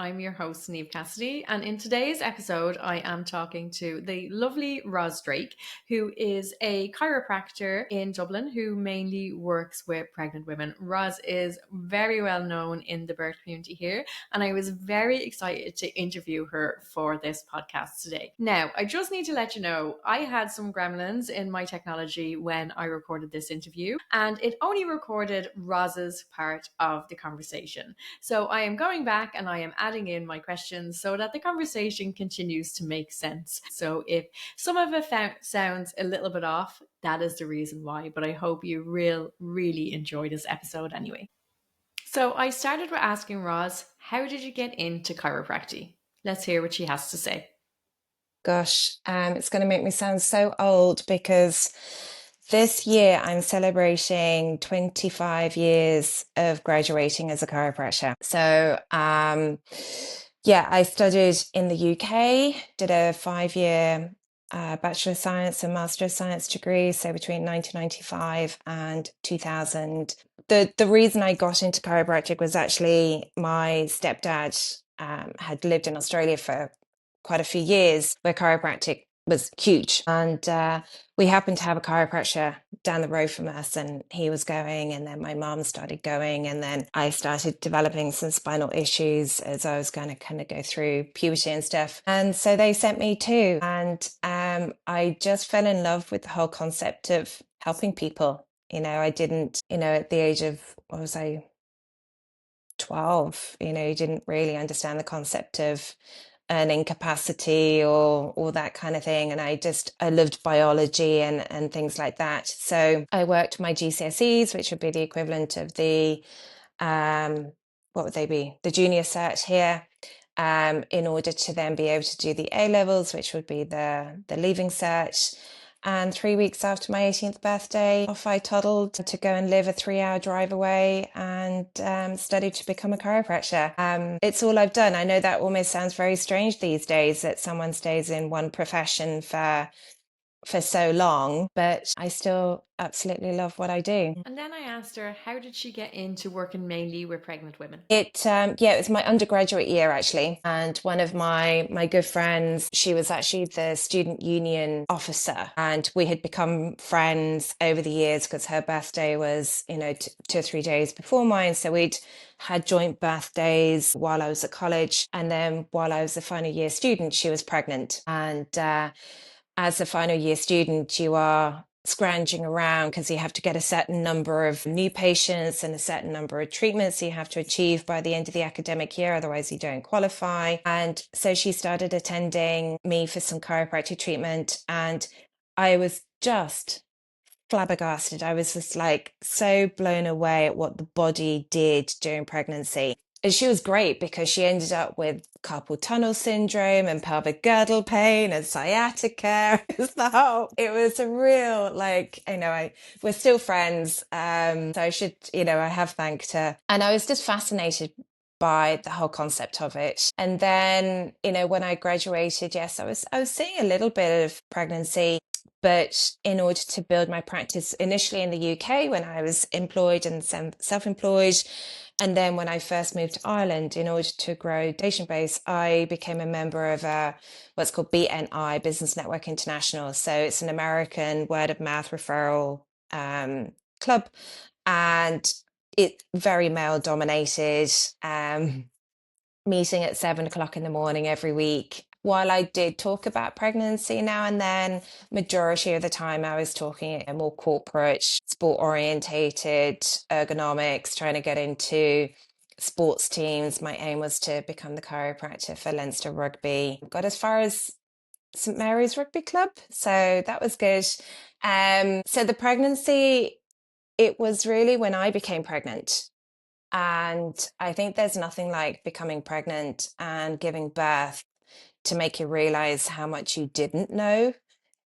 I'm your host, Neve Cassidy. And in today's episode, I am talking to the lovely Ros Drake, who is a chiropractor in Dublin who mainly works with pregnant women. Ros is very well known in the birth community here, and I was very excited to interview her for this podcast today. Now, I just need to let you know, I had some gremlins in my technology when I recorded this interview, and it only recorded Ros's part of the conversation. So I am going back and I am adding in my questions so that the conversation continues to make sense. So if some of it sounds a little bit off, that is the reason why. But I hope you really enjoy this episode anyway. So I started with asking Ros, how did you get into chiropractic? Let's hear what she has to say. Gosh, it's going to make me sound so old because this year I'm celebrating 25 years of graduating as a chiropractor. So, I studied in the UK, did a 5-year Bachelor of Science and Master of Science degree, so between 1995 and 2000. The reason I got into chiropractic was actually my stepdad had lived in Australia for quite a few years where chiropractic was huge. And we happened to have a chiropractor down the road from us, and he was going, and then my mum started going, and then I started developing some spinal issues as I was going to kind of go through puberty and stuff. And so they sent me too. And I just fell in love with the whole concept of helping people. I didn't, at the age of, what was I, 12, didn't really understand the concept of an incapacity or that kind of thing. And I loved biology and things like that. So I worked my GCSEs, which would be the equivalent of the, what would they be? The junior cert here, in order to then be able to do the A levels, which would be the leaving cert. And 3 weeks after my 18th birthday, off I toddled to go and live a 3-hour drive away and study to become a chiropractor. It's all I've done. I know that almost sounds very strange these days that someone stays in one profession for so long, but I still absolutely love what I do. And then I asked her, how did she get into working mainly with pregnant women? It was my undergraduate year actually, and one of my good friends, she was actually the student union officer, and we had become friends over the years because her birthday was 2 or 3 days before mine, so we'd had joint birthdays while I was at college, and then while I was a final year student, she was pregnant, and as a final year student, you are scrounging around because you have to get a certain number of new patients and a certain number of treatments you have to achieve by the end of the academic year, otherwise you don't qualify. And so she started attending me for some chiropractic treatment, and I was just flabbergasted. I was just like so blown away at what the body did during pregnancy. And she was great because she ended up with carpal tunnel syndrome and pelvic girdle pain and sciatica. It was a real, we're still friends. So I have thanked her. And I was just fascinated by the whole concept of it. And then, when I graduated, yes, I was seeing a little bit of pregnancy. But in order to build my practice initially in the UK when I was employed and self-employed, and then when I first moved to Ireland, in order to grow patient base, I became a member of what's called BNI, Business Network International. So it's an American word of mouth referral club, and it's very male dominated, meeting at 7 o'clock in the morning every week. While I did talk about pregnancy now and then, majority of the time I was talking more corporate, sport orientated, ergonomics, trying to get into sports teams. My aim was to become the chiropractor for Leinster Rugby. Got as far as St Mary's Rugby Club, so that was good. So the pregnancy, it was really when I became pregnant. And I think there's nothing like becoming pregnant and giving birth to make you realize how much you didn't know.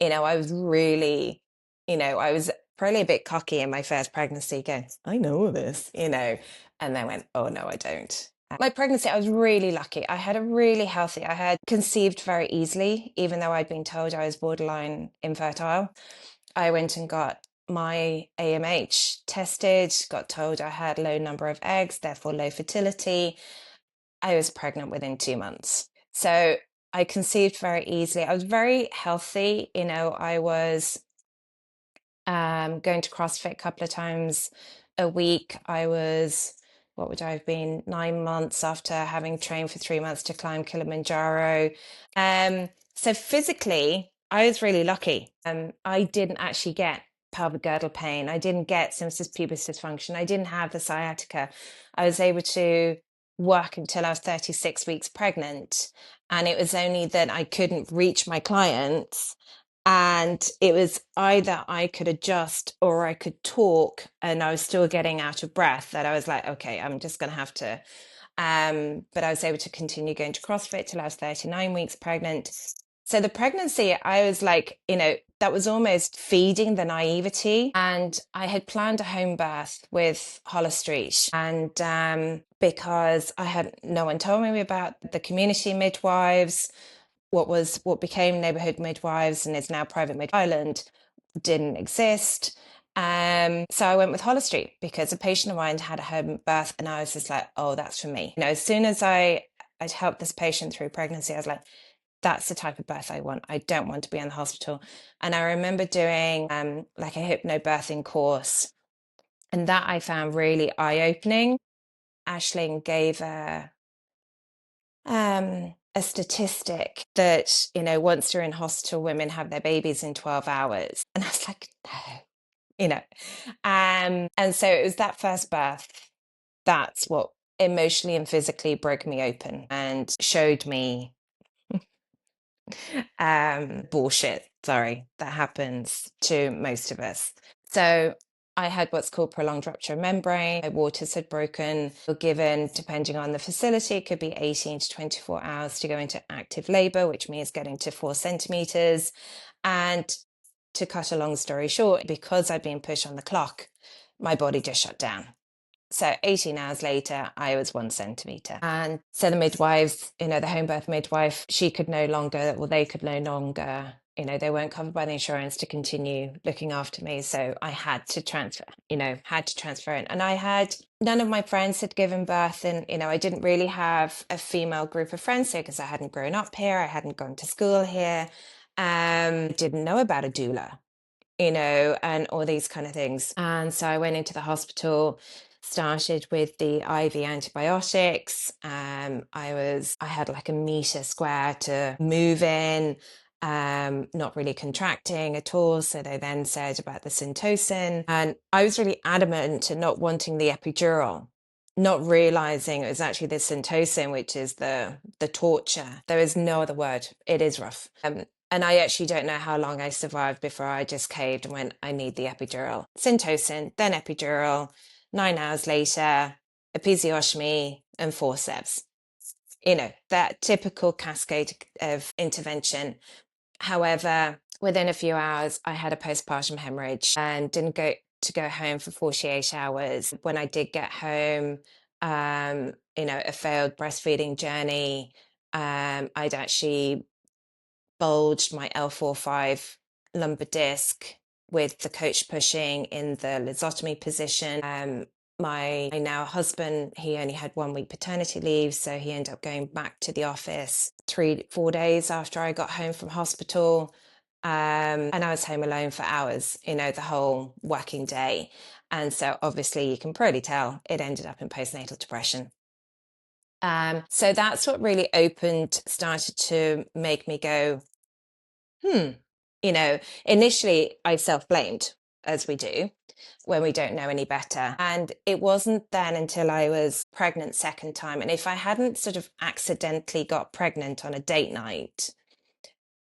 I was really, I was probably a bit cocky in my first pregnancy, going, I know all this, and then went, oh no, I don't. My pregnancy, I was really lucky. I had conceived very easily, even though I'd been told I was borderline infertile. I went and got my AMH tested, got told I had low number of eggs, therefore low fertility. I was pregnant within 2 months. So I conceived very easily. I was very healthy. I was going to CrossFit a couple of times a week. I was, what would I have been, 9 months after having trained for 3 months to climb Kilimanjaro. So physically, I was really lucky. I didn't actually get pelvic girdle pain. I didn't get symphysis pubis dysfunction. I didn't have the sciatica. I was able to work until I was 36 weeks pregnant. And it was only that I couldn't reach my clients, and it was either I could adjust or I could talk, and I was still getting out of breath, that I was like, okay, I'm just going to have to. But I was able to continue going to CrossFit till I was 39 weeks pregnant. So the pregnancy, I was like, that was almost feeding the naivety. And I had planned a home birth with Hollis Street. And because I had no one told me about the community midwives, what became neighborhood midwives and is now private midwife Ireland didn't exist. So I went with Hollis Street because a patient of mine had a home birth, and I was just like, oh, that's for me. As soon as I'd helped this patient through pregnancy, I was like, that's the type of birth I want. I don't want to be in the hospital. And I remember doing like a hypnobirthing course, and that I found really eye-opening. Aisling gave a statistic that, once they're in hospital, women have their babies in 12 hours. And I was like, no, and so it was that first birth. That's what emotionally and physically broke me open and showed me bullshit, sorry, that happens to most of us. So I had what's called prolonged rupture of membrane. My waters had broken. Given, depending on the facility, it could be 18 to 24 hours to go into active labor, which means getting to 4 centimeters. And to cut a long story short, because I'd been pushed on the clock, my body just shut down. So 18 hours later, I was 1 centimeter. And so the midwives, the home birth midwife, they could no longer, they weren't covered by the insurance to continue looking after me. So I had to transfer in. And none of my friends had given birth. And, I didn't really have a female group of friends here because I hadn't grown up here. I hadn't gone to school here. Didn't know about a doula, and all these kind of things. And so I went into the hospital, started with the IV antibiotics. I had like a meter square to move in, not really contracting at all. So they then said about the Syntocin, and I was really adamant to not wanting the epidural, not realizing it was actually the Syntocin, which is the torture. There is no other word. It is rough. And I actually don't know how long I survived before I just caved and went, I need the epidural. Syntocin, then epidural, 9 hours later, episiotomy and forceps. That typical cascade of intervention. However, within a few hours, I had a postpartum hemorrhage and didn't go home for 48 hours. When I did get home, a failed breastfeeding journey, I'd actually bulged my L4-5 lumbar disc with the coach pushing in the lithotomy position. My now husband, he only had 1 week paternity leave, so he ended up going back to the office 3-4 days after I got home from hospital. And I was home alone for hours, the whole working day. And so obviously you can probably tell it ended up in postnatal depression. So that's what really started to make me go, initially I self-blamed, as we do when we don't know any better. And it wasn't then until I was pregnant second time. And if I hadn't sort of accidentally got pregnant on a date night,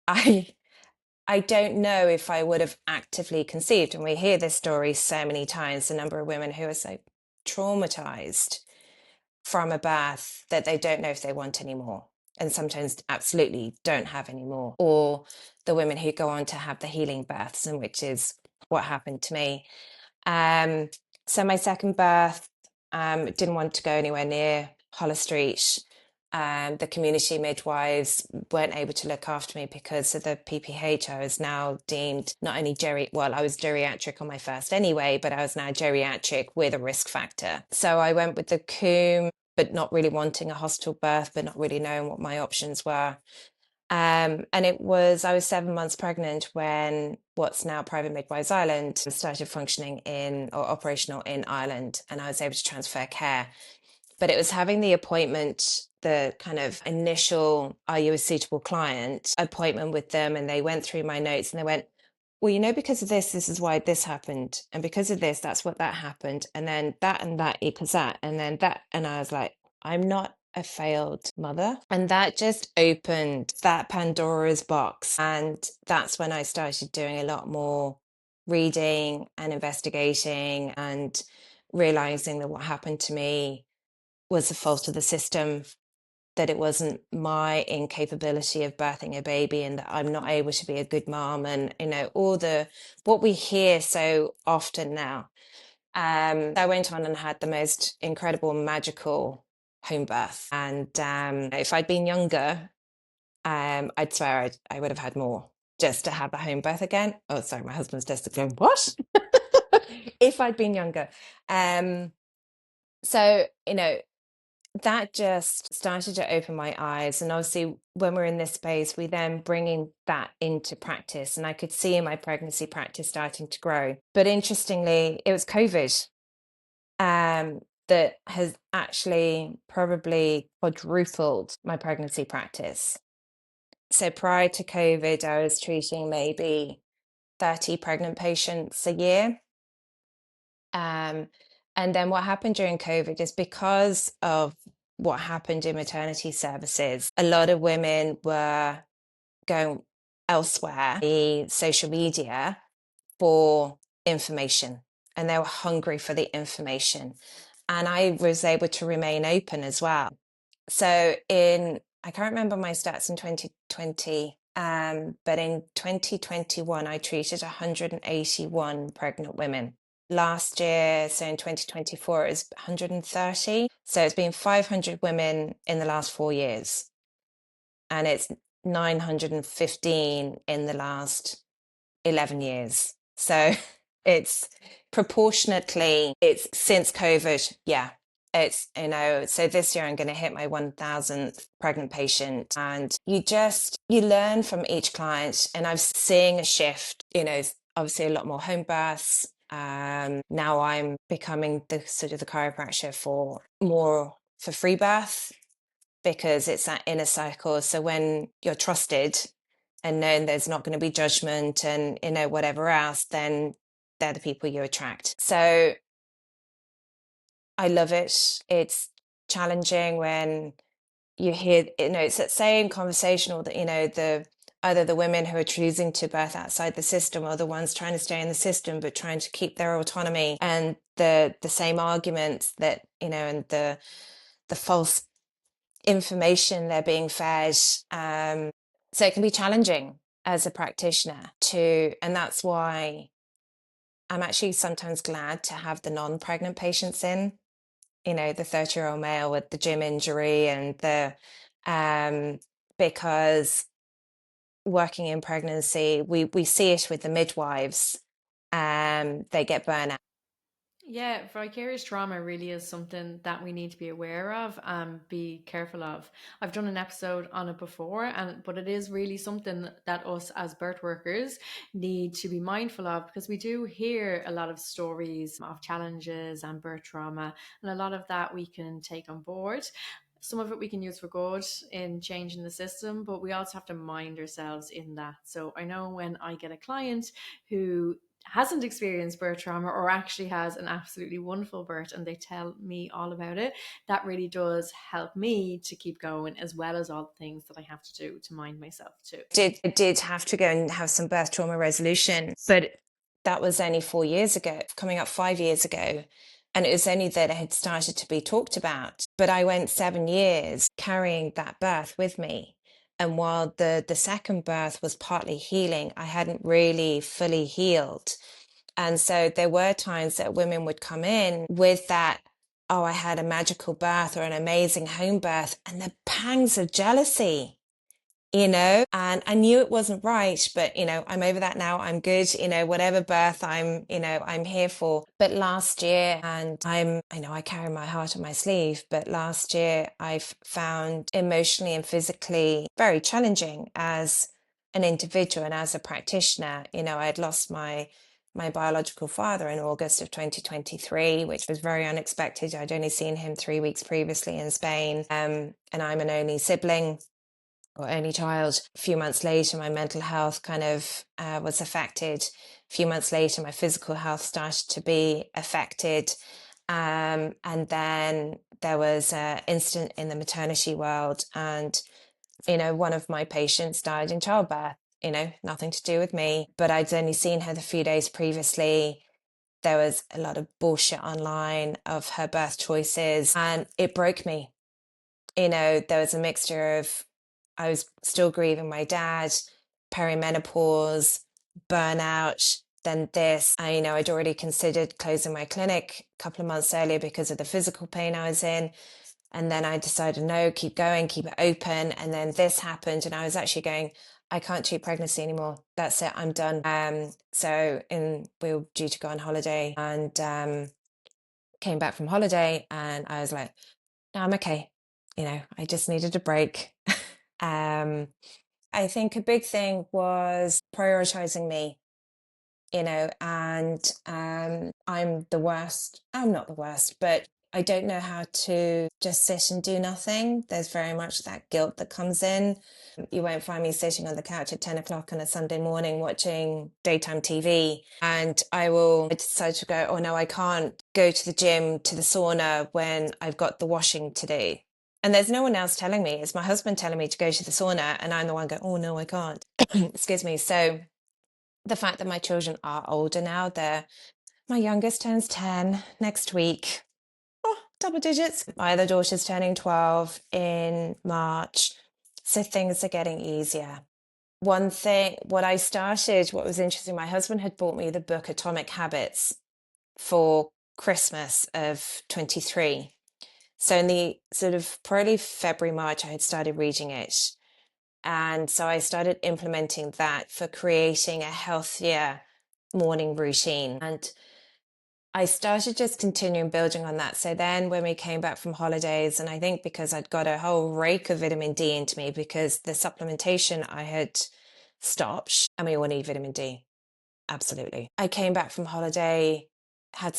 I don't know if I would have actively conceived. And we hear this story so many times, the number of women who are so traumatized from a birth that they don't know if they want any more, and sometimes absolutely don't have any more. Or the women who go on to have the healing births, and which is what happened to me. So my second birth, didn't want to go anywhere near Hollis Street. The community midwives weren't able to look after me because of the PPH. I was now deemed not only I was geriatric on my first anyway, but I was now geriatric with a risk factor. So I went with the COOM but not really wanting a hospital birth, but not really knowing what my options were. And I was 7 months pregnant when what's now Private Midwives Ireland started functioning in or operational in Ireland, and I was able to transfer care. But it was having the appointment, the kind of initial, are you a suitable client appointment with them? And they went through my notes and they went, well, because of this is why this happened. And because of this, that's what that happened. And that equals that. And then that. And I was like, I'm not a failed mother. And that just opened that Pandora's box. And that's when I started doing a lot more reading and investigating and realizing that what happened to me was the fault of the system, that it wasn't my incapability of birthing a baby and that I'm not able to be a good mom, and all the what we hear so often now. I went on and had the most incredible, magical home birth, and if I'd been younger, I'd swear I would have had more just to have a home birth again. Oh, sorry, my husband's just going, what? If I'd been younger. So, that just started to open my eyes. And obviously, when we're in this space, we then bringing that into practice. And I could see in my pregnancy practice starting to grow. But interestingly, it was COVID that has actually probably quadrupled my pregnancy practice. So prior to COVID, I was treating maybe 30 pregnant patients a year. And then what happened during COVID is because of what happened in maternity services, a lot of women were going elsewhere, the social media, for information, and they were hungry for the information. And I was able to remain open as well. So I can't remember my stats in 2020, but in 2021, I treated 181 pregnant women. Last year, so in 2024, it was 130. So it's been 500 women in the last 4 years. And it's 915 in the last 11 years. So it's proportionately, it's since COVID. Yeah. It's, so this year I'm going to hit my 1000th pregnant patient, and you learn from each client, and I'm seeing a shift, obviously a lot more home births. Now I'm becoming the sort of the chiropractor for free birth, because it's that inner cycle. So when you're trusted and known there's not going to be judgment and whatever else, then they're the people you attract. So I love it. It's challenging when you hear, it's that same conversational that, either the women who are choosing to birth outside the system or the ones trying to stay in the system but trying to keep their autonomy, and the same arguments that, and the false information they're being fed. So it can be challenging as a practitioner and that's why I'm actually sometimes glad to have the non-pregnant patients in, the 30-year-old male with the gym injury and because working in pregnancy, we see it with the midwives, they get burnout. Yeah, vicarious trauma really is something that we need to be aware of and be careful of. I've done an episode on it before, but it is really something that us as birth workers need to be mindful of, because we do hear a lot of stories of challenges and birth trauma, and a lot of that we can take on board. Some of it we can use for good in changing the system, but we also have to mind ourselves in that. So I know when I get a client who hasn't experienced birth trauma or actually has an absolutely wonderful birth and they tell me all about it, that really does help me to keep going, as well as all the things that I have to do to mind myself too. I did have to go and have some birth trauma resolution, but that was only 4 years ago, coming up 5 years ago. And it was only that it had started to be talked about. But I went 7 years carrying that birth with me. And while the second birth was partly healing, I hadn't really fully healed. And so there were times that women would come in with that, oh, I had a magical birth or an amazing home birth, and the pangs of jealousy. and I knew it wasn't right, but I'm over that now. I'm good, whatever birth I'm here for. But last year, and I know I carry my heart on my sleeve, but last year I've found emotionally and physically very challenging as an individual and as a practitioner. I had lost my biological father in August of 2023, which was very unexpected. I'd only seen him 3 weeks previously in Spain, and I'm an only sibling or only child. A few months later, my mental health kind of was affected. A few months later, my physical health started to be affected. And then there was an incident in the maternity world, and one of my patients died in childbirth. Nothing to do with me, but I'd only seen her the few days previously. There was a lot of bullshit online of her birth choices, and it broke me. There was a mixture of, I was still grieving my dad, perimenopause, burnout, then this. I'd already considered closing my clinic a couple of months earlier because of the physical pain I was in. And then I decided, no, keep going, keep it open. And then this happened. And I was actually going, I can't treat pregnancy anymore. That's it. I'm done. We were due to go on holiday, and came back from holiday, and I was like, no, I'm okay. I just needed a break. um, I think a big thing was prioritizing me, and I'm the worst. I'm not the worst, but I don't know how to just sit and do nothing. There's very much that guilt that comes in. You won't find me sitting on the couch at 10 o'clock on a Sunday morning watching daytime TV. And I decide to go, oh no, I can't go to the gym, to the sauna when I've got the washing to do. And there's no one else telling me. It's my husband telling me to go to the sauna, and I'm the one going, oh no, I can't. Excuse me. So the fact that my children are older now, my youngest turns 10 next week. Oh, double digits. My other daughter's turning 12 in March. So things are getting easier. One thing, what was interesting, my husband had bought me the book Atomic Habits for Christmas of 23. So in the sort of probably February, March, I had started reading it. And so I started implementing that for creating a healthier morning routine. And I started just continuing building on that. So then when we came back from holidays, and I think because I'd got a whole rake of vitamin D into me because the supplementation I had stopped, and we all need vitamin D. Absolutely. I came back from holiday, had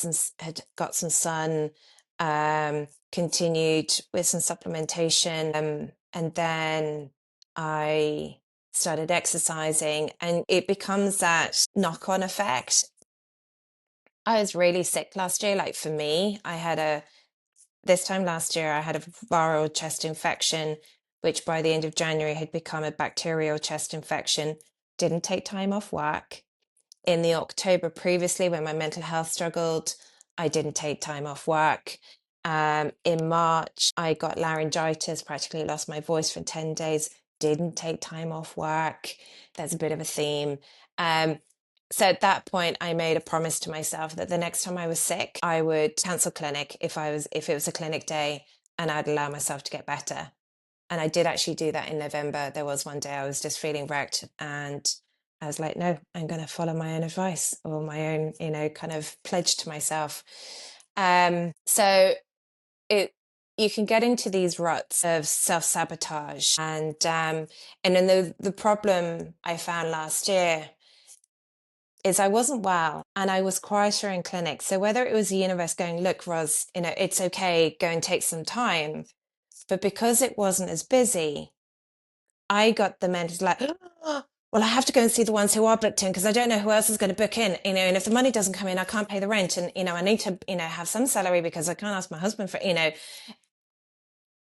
got some sun, continued with some supplementation, and then I started exercising, and it becomes that knock-on effect. I was really sick last year. Like for me, this time last year, I had a viral chest infection, which by the end of January had become a bacterial chest infection. Didn't take time off work. In the October previously, when my mental health struggled, I didn't take time off work. In March, I got laryngitis, practically lost my voice for 10 days, didn't take time off work. There's a bit of a theme. So at that point, I made a promise to myself that the next time I was sick, I would cancel clinic if it was a clinic day, and I'd allow myself to get better. And I did actually do that in November. There was one day I was just feeling wrecked, and I was like, no, I'm going to follow my own advice, or my own, kind of pledge to myself. So you can get into these ruts of self-sabotage. And then the problem I found last year is I wasn't well, and I was quieter in clinic. So whether it was the universe going, look, Ros, it's okay, go and take some time. But because it wasn't as busy, I got the mental like, oh, well, I have to go and see the ones who are booked in because I don't know who else is going to book in, and if the money doesn't come in, I can't pay the rent. And, I need to, have some salary because I can't ask my husband for,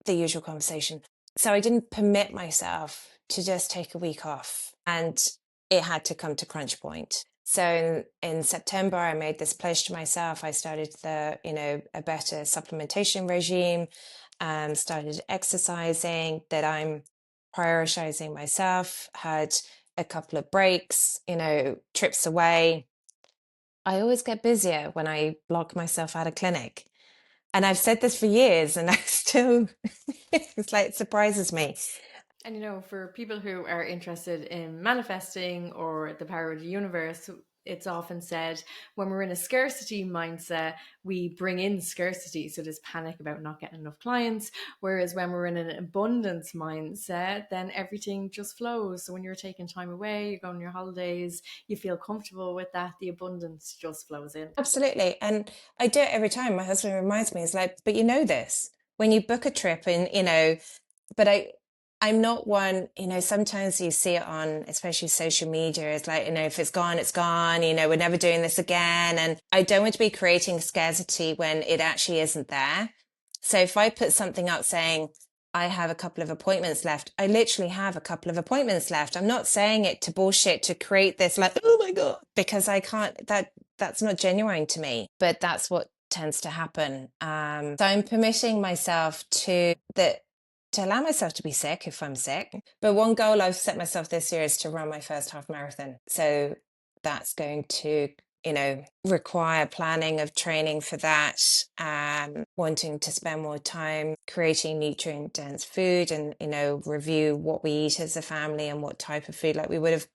the usual conversation. So I didn't permit myself to just take a week off, and it had to come to crunch point. So in September, I made this pledge to myself. I started a better supplementation regime, started exercising, that I'm prioritizing myself, had a couple of breaks, trips away. I always get busier when I block myself out of clinic. And I've said this for years, and I still, it's like, it surprises me. And for people who are interested in manifesting or the power of the universe, it's often said when we're in a scarcity mindset, we bring in scarcity. So there's panic about not getting enough clients. Whereas when we're in an abundance mindset, then everything just flows. So when you're taking time away, you're going on your holidays, you feel comfortable with that, the abundance just flows in. Absolutely. And I do it every time. My husband reminds me, it's like, but you know this. When you book a trip and, but I'm not one, sometimes you see it on, especially social media, it's like, if it's gone, it's gone, we're never doing this again. And I don't want to be creating scarcity when it actually isn't there. So if I put something up saying, I have a couple of appointments left, I literally have a couple of appointments left. I'm not saying it to bullshit to create this like, oh my God, because I can't, that's not genuine to me, but that's what tends to happen. So I'm permitting myself to allow myself to be sick if I'm sick. But one goal I've set myself this year is to run my first half marathon. So that's going to, require planning of training for that, wanting to spend more time creating nutrient dense food and, review what we eat as a family and what type of food. Like we would have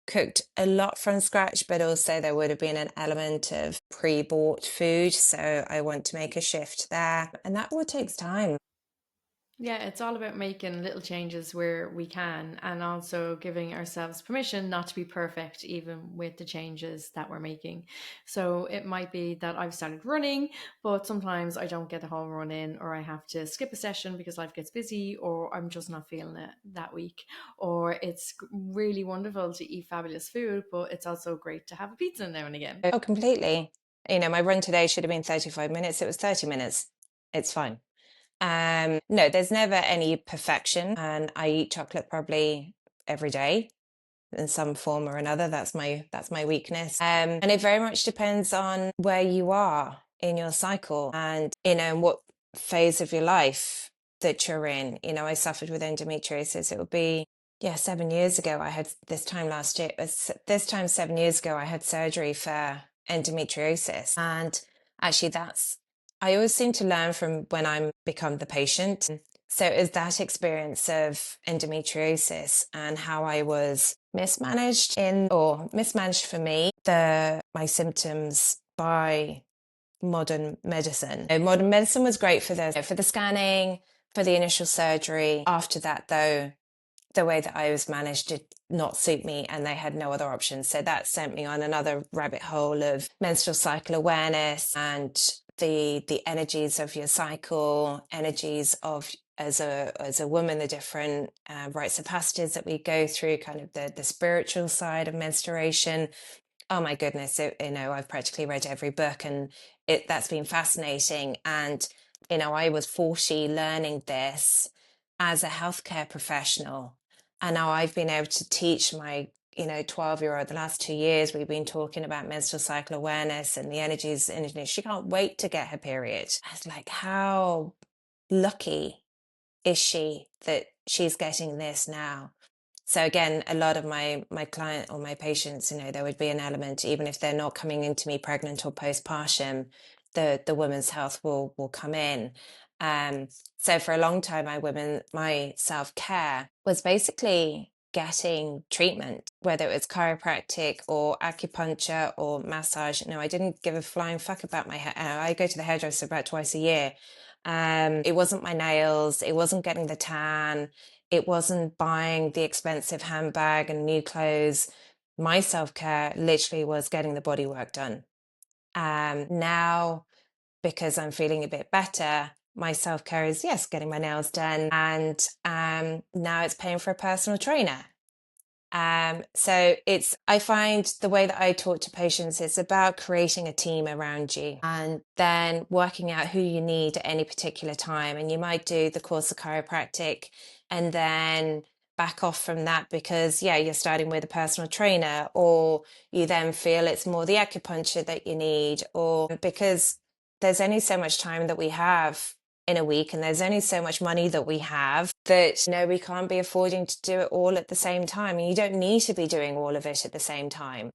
cooked a lot from scratch, but also there would have been an element of pre-bought food. So I want to make a shift there. And that all takes time. Yeah, it's all about making little changes where we can and also giving ourselves permission not to be perfect, even with the changes that we're making. So it might be that I've started running, but sometimes I don't get the whole run in, or I have to skip a session because life gets busy, or I'm just not feeling it that week. Or it's really wonderful to eat fabulous food, but it's also great to have a pizza now and again. Oh, completely. My run today should have been 35 minutes. It was 30 minutes. It's fine. No, there's never any perfection, and I eat chocolate probably every day in some form or another. That's my weakness. And it very much depends on where you are in your cycle and what phase of your life that you're in. I suffered with endometriosis. It would be 7 years ago. I had this time last year. This time 7 years ago, I had surgery for endometriosis, and actually, I always seem to learn from when I'm become the patient. So it was that experience of endometriosis and how I was mismanaged for me, my symptoms by modern medicine. Modern medicine was great for the scanning, for the initial surgery. After that, though, the way that I was managed did not suit me and they had no other options. So that sent me on another rabbit hole of menstrual cycle awareness and the energies of your cycle, energies of as a woman, the different rites of passages that we go through, kind of the spiritual side of menstruation. Oh my goodness, I've practically read every book and that's been fascinating. And, I was 40 learning this as a healthcare professional. And now I've been able to teach my, 12-year-old, the last 2 years, we've been talking about menstrual cycle awareness and the energies. And she can't wait to get her period. I was like, how lucky is she that she's getting this now? So again, a lot of my client or my patients, there would be an element, even if they're not coming into me pregnant or postpartum, the woman's health will come in. So for a long time, my self-care was basically getting treatment, whether it was chiropractic or acupuncture or massage. No, I didn't give a flying fuck about my hair. I go to the hairdresser about twice a year. It wasn't my nails. It wasn't getting the tan. It wasn't buying the expensive handbag and new clothes. My self-care literally was getting the body work done. Now, because I'm feeling a bit better, my self-care is, yes, getting my nails done. And now it's paying for a personal trainer. So I find the way that I talk to patients is about creating a team around you and then working out who you need at any particular time. And you might do the course of chiropractic and then back off from that because, you're starting with a personal trainer, or you then feel it's more the acupuncture that you need, or because there's only so much time that we have in a week and there's only so much money that we have that we can't be affording to do it all at the same time, and you don't need to be doing all of it at the same time.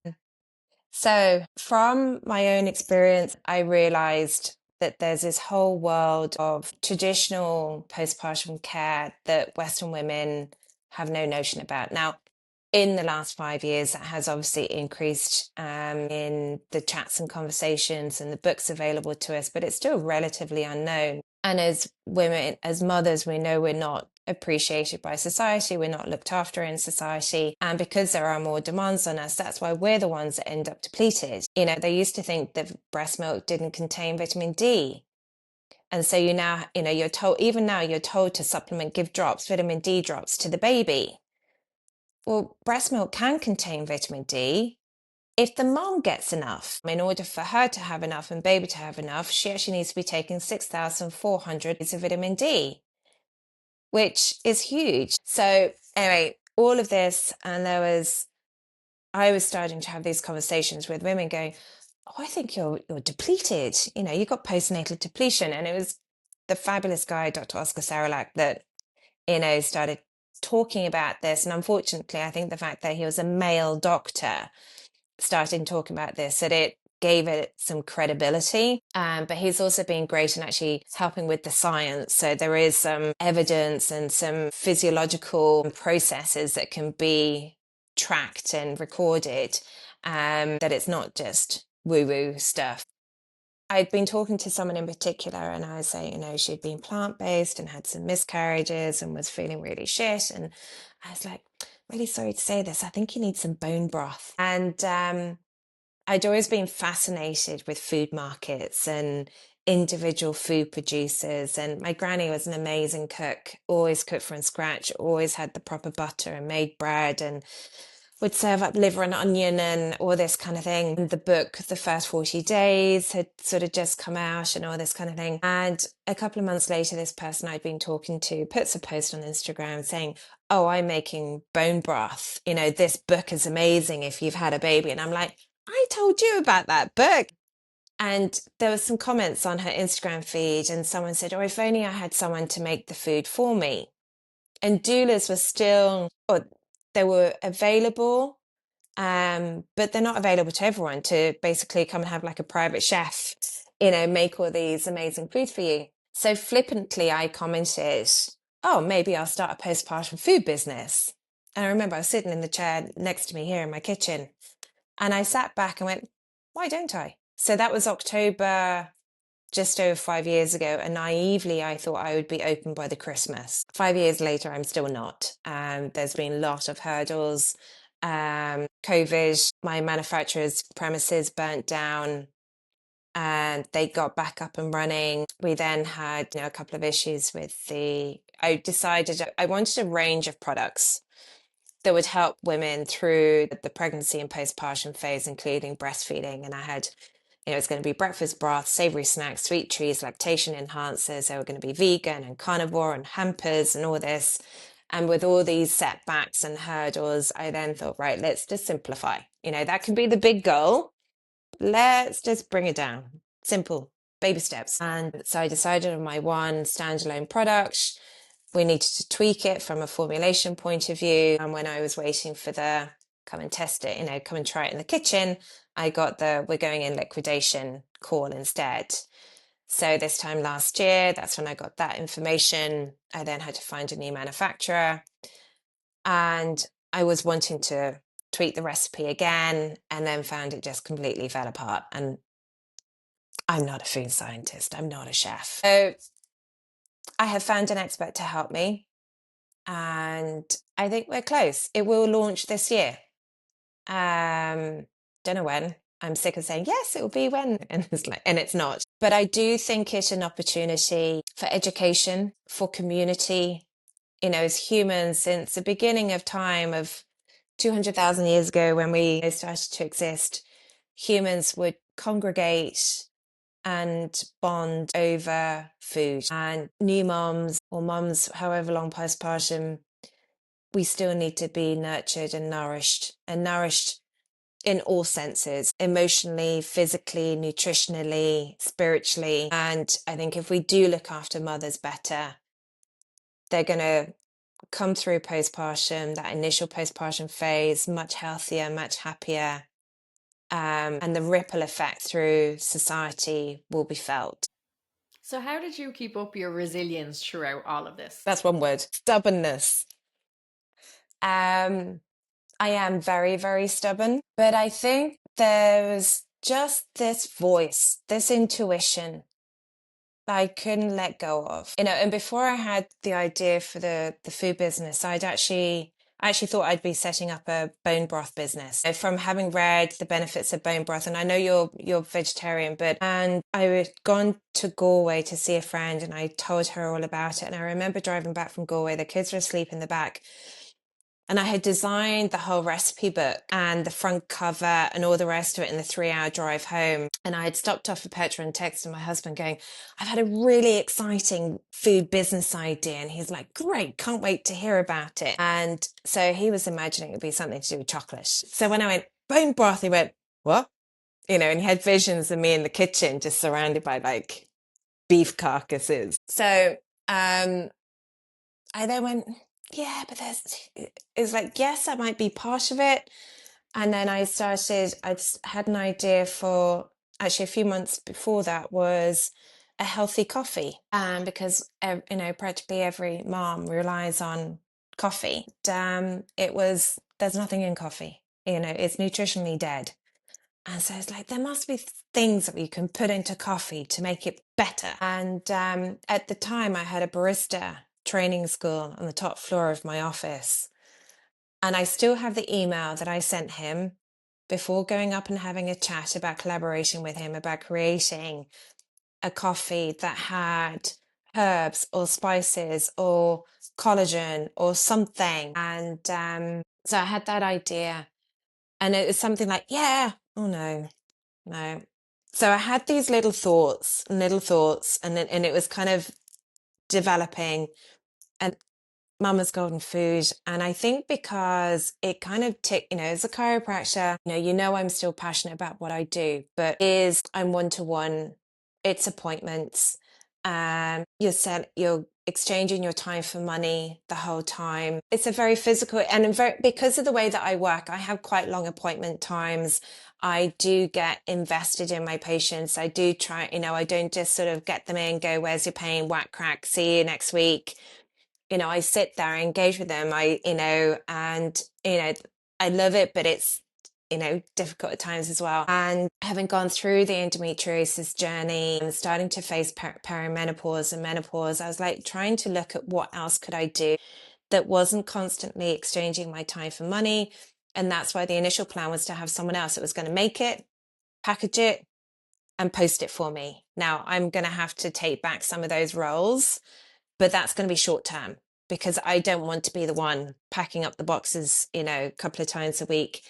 So from my own experience, I realized that there's this whole world of traditional postpartum care that Western women have no notion about. Now, in the last 5 years, that has obviously increased in the chats and conversations and the books available to us, but it's still relatively unknown. And as women, as mothers, we know we're not appreciated by society, we're not looked after in society. And because there are more demands on us, that's why we're the ones that end up depleted. You know, they used to think that breast milk didn't contain vitamin D. And so you now, you know, you're told, even now you're told to supplement, give drops, vitamin D drops to the baby. Well, breast milk can contain vitamin D if the mom gets enough. In order for her to have enough and baby to have enough, she actually needs to be taking 6,400 of vitamin D, which is huge. So anyway, all of this, and I was starting to have these conversations with women going, oh, I think you're depleted. You know, you got postnatal depletion. And it was the fabulous guy, Dr. Oscar Saralak, that, you know, started talking about this. And unfortunately, I think the fact that he was a male doctor started talking about this, that it gave it some credibility. But he's also been great in actually helping with the science. So there is some evidence and some physiological processes that can be tracked and recorded, that it's not just woo-woo stuff. I'd been talking to someone in particular, and I was saying, you know, she'd been plant-based and had some miscarriages and was feeling really shit. And I was like, really sorry to say this, I think you need some bone broth. And I'd always been fascinated with food markets and individual food producers. And my granny was an amazing cook, always cooked from scratch, always had the proper butter and made bread and would serve up liver and onion and all this kind of thing. And the book, The First 40 Days, had sort of just come out and all this kind of thing. And a couple of months later, this person I'd been talking to puts a post on Instagram saying, oh, I'm making bone broth. You know, this book is amazing if you've had a baby. And I'm like, I told you about that book. And there was some comments on her Instagram feed, and someone said, oh, if only I had someone to make the food for me. And doulas were still, or they were available, but they're not available to everyone to basically come and have like a private chef, you know, make all these amazing foods for you. So flippantly, I commented, oh, maybe I'll start a postpartum food business. And I remember I was sitting in the chair next to me here in my kitchen, and I sat back and went, why don't I? So that was October, just over 5 years ago, and naively I thought I would be open by the Christmas. 5 years later, I'm still not. There's been a lot of hurdles. COVID, my manufacturer's premises burnt down and they got back up and running. We then had, you know, a couple of issues with I decided I wanted a range of products that would help women through the pregnancy and postpartum phase, including breastfeeding. And I had, you know, it's going to be breakfast broth, savory snacks, sweet treats, lactation enhancers. They were going to be vegan and carnivore and hampers and all this. And with all these setbacks and hurdles, I then thought, right, let's just simplify. You know, that can be the big goal. Let's just bring it down. Simple, baby steps. And so I decided on my one standalone product. We needed to tweak it from a formulation point of view. And when I was waiting for the come and test it, you know, come and try it in the kitchen, I got the we're going in liquidation call instead. So this time last year, that's when I got that information. I then had to find a new manufacturer. And I was wanting to tweak the recipe again, and then found it just completely fell apart. And I'm not a food scientist. I'm not a chef. So I have found an expert to help me. And I think we're close. It will launch this year. Don't know when. I'm sick of saying, yes, it will be when, and it's not. But I do think it's an opportunity for education, for community. You know, as humans, since the beginning of time of 200,000 years ago, when we started to exist, humans would congregate and bond over food. And new moms or moms, however long postpartum, we still need to be nurtured and nourished in all senses, emotionally, physically, nutritionally, spiritually. And I think if we do look after mothers better, they're going to come through postpartum, that initial postpartum phase, much healthier, much happier. And the ripple effect through society will be felt. So, how did you keep up your resilience throughout all of this? That's one word, stubbornness. Um, I am very, very stubborn, but I think there's just this voice, this intuition that I couldn't let go of. And before I had the idea for the food business, I actually thought I'd be setting up a bone broth business. From having read the benefits of bone broth, and I know you're vegetarian, and I had gone to Galway to see a friend, and I told her all about it. And I remember driving back from Galway, the kids were asleep in the back, and I had designed the whole recipe book and the front cover and all the rest of it in the 3-hour drive home. And I had stopped off for petrol and texted my husband going, I've had a really exciting food business idea. And he's like, great, can't wait to hear about it. And so he was imagining it would be something to do with chocolate. So when I went, bone broth, he went, what? And he had visions of me in the kitchen just surrounded by like beef carcasses. So I then went, yeah, but it's like, yes, that might be part of it. And then I'd had an idea for, actually a few months before that, was a healthy coffee. Because, practically every mom relies on coffee. There's nothing in coffee, it's nutritionally dead. And so it's like, there must be things that we can put into coffee to make it better. And at the time, I had a barista training school on the top floor of my office. And I still have the email that I sent him before going up and having a chat about collaboration with him, about creating a coffee that had herbs or spices or collagen or something. And so I had that idea. And it was something like, yeah, oh no, no. So I had these little thoughts, and it was kind of developing. And Mama's Golden Food. And I think because it kind of as a chiropractor, I'm still passionate about what I do, but I'm one-to-one, it's appointments. You're exchanging your time for money the whole time. It's a very physical, and because of the way that I work, I have quite long appointment times. I do get invested in my patients. I do try, I don't just sort of get them in, go, where's your pain, whack, crack, see you next week. I sit there, I engage with them, and, I love it, but it's, difficult at times as well. And having gone through the endometriosis journey and starting to face perimenopause and menopause, I was like trying to look at what else could I do that wasn't constantly exchanging my time for money. And that's why the initial plan was to have someone else that was going to make it, package it, and post it for me. Now I'm going to have to take back some of those roles, but that's going to be short term because I don't want to be the one packing up the boxes, a couple of times a week.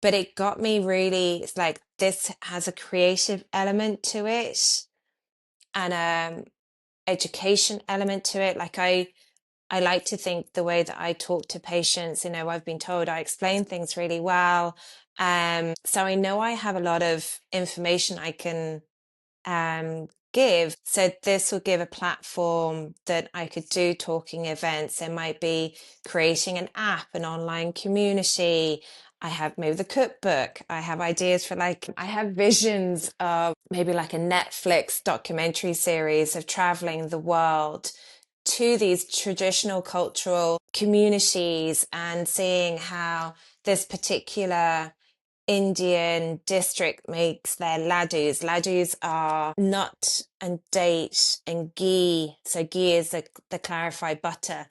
But it got me really, it's like, this has a creative element to it and education element to it. Like I like to think the way that I talk to patients, I've been told I explain things really well. So I know I have a lot of information I can give. So this will give a platform that I could do talking events. There might be creating an app, an online community. I have maybe the cookbook. I have ideas for I have visions of maybe like a Netflix documentary series of traveling the world to these traditional cultural communities and seeing how this particular Indian district makes their laddus. Laddus are nut and date and ghee. So ghee is the clarified butter.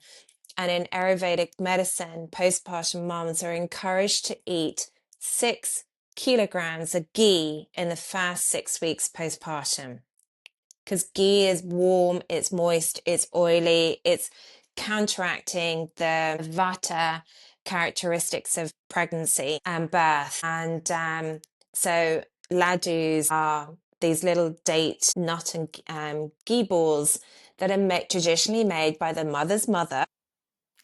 And in Ayurvedic medicine, postpartum moms are encouraged to eat 6 kilograms of ghee in the first 6 weeks postpartum. Because ghee is warm, it's moist, it's oily, it's counteracting the vata characteristics of pregnancy and birth. And so laddus are these little date, nut and ghee balls that are traditionally made by the mother's mother.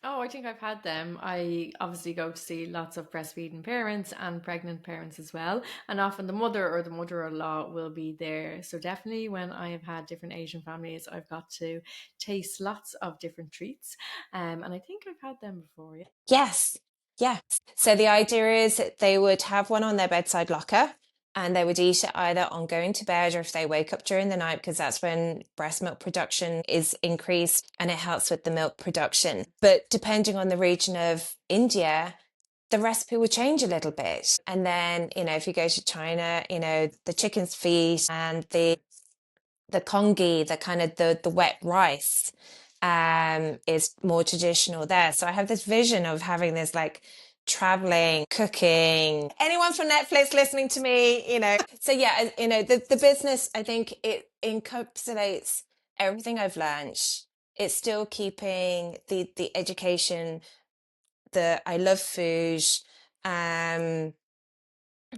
Oh, I think I've had them. I obviously go to see lots of breastfeeding parents and pregnant parents as well. And often the mother or the mother-in-law will be there. So definitely when I have had different Asian families, I've got to taste lots of different treats. And I think I've had them before. Yeah. Yes, yes. So the idea is that they would have one on their bedside locker. And they would eat it either on going to bed or if they wake up during the night, because that's when breast milk production is increased and it helps with the milk production. But depending on the region of India, the recipe will change a little bit. And then, if you go to China, the chicken's feet and the congee, the kind of the wet rice, is more traditional there. So I have this vision of having this like traveling, cooking. Anyone from Netflix listening to me, So yeah, the business, I think it encapsulates everything I've learned. It's still keeping the education, I love food, um,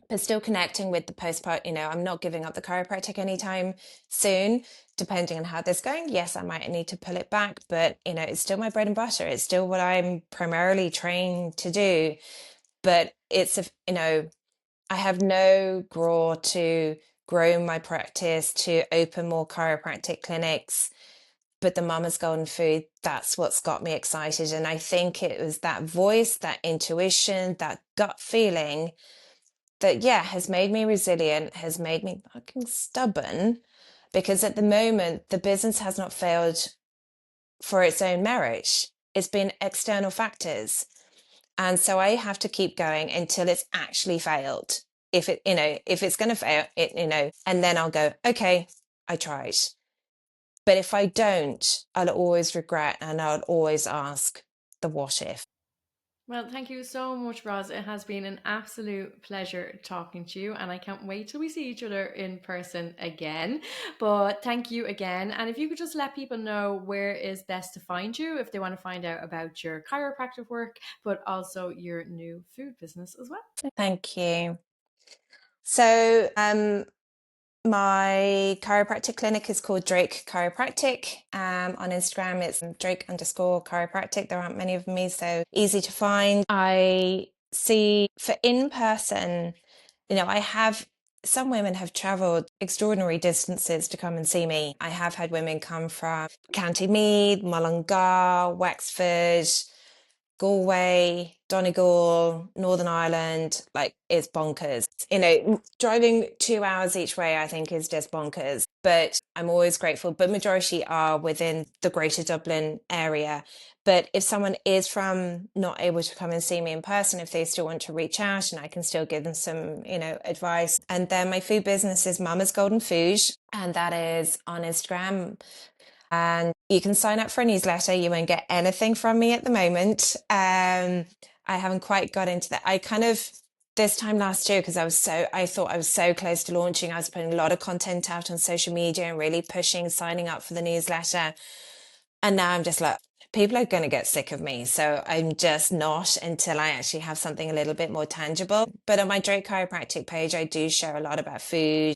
but still connecting with the postpartum. I'm not giving up the chiropractic anytime soon. Depending on how this is going, yes, I might need to pull it back, but it's still my bread and butter. It's still what I'm primarily trained to do. But I have no grow to grow my practice, to open more chiropractic clinics. But the Mama's Golden Food, that's what's got me excited. And I think it was that voice, that intuition, that gut feeling that, yeah, has made me resilient, has made me fucking stubborn, because at the moment, the business has not failed for its own merit. It's been external factors. And so I have to keep going until it's actually failed. If it's going to fail, and then I'll go, okay, I tried. But if I don't, I'll always regret and I'll always ask the what if. Well, thank you so much, Roz. It has been an absolute pleasure talking to you, and I can't wait till we see each other in person again. But thank you again. And if you could just let people know where is best to find you if they want to find out about your chiropractic work, but also your new food business as well. Thank you. So, my chiropractic clinic is called Drake Chiropractic. On Instagram, it's Drake_chiropractic. There aren't many of me, so easy to find. I see for in person, I have some women have traveled extraordinary distances to come and see me. I have had women come from County Meath, Mullingar, Wexford, Galway, Donegal, Northern Ireland, like it's bonkers. Driving 2 hours each way, I think is just bonkers, but I'm always grateful. But majority are within the greater Dublin area. But if someone is from not able to come and see me in person, if they still want to reach out and I can still give them some, advice. And then my food business is Mama's Golden Food, and that is on Instagram. And you can sign up for a newsletter. You won't get anything from me at the moment. I haven't quite got into that. I kind of, this time last year, because I thought I was so close to launching, I was putting a lot of content out on social media and really pushing, signing up for the newsletter. And now I'm just like, people are going to get sick of me. So I'm just not until I actually have something a little bit more tangible. But on my Drake Chiropractic page, I do share a lot about food.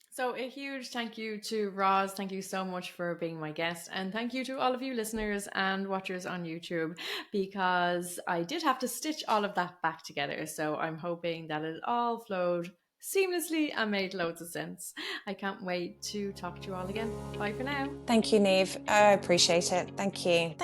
So, a huge thank you to Roz. Thank you so much for being my guest. And thank you to all of you listeners and watchers on YouTube, because I did have to stitch all of that back together. So, I'm hoping that it all flowed seamlessly and made loads of sense. I can't wait to talk to you all again. Bye for now. Thank you, Neve. I appreciate it. Thank you.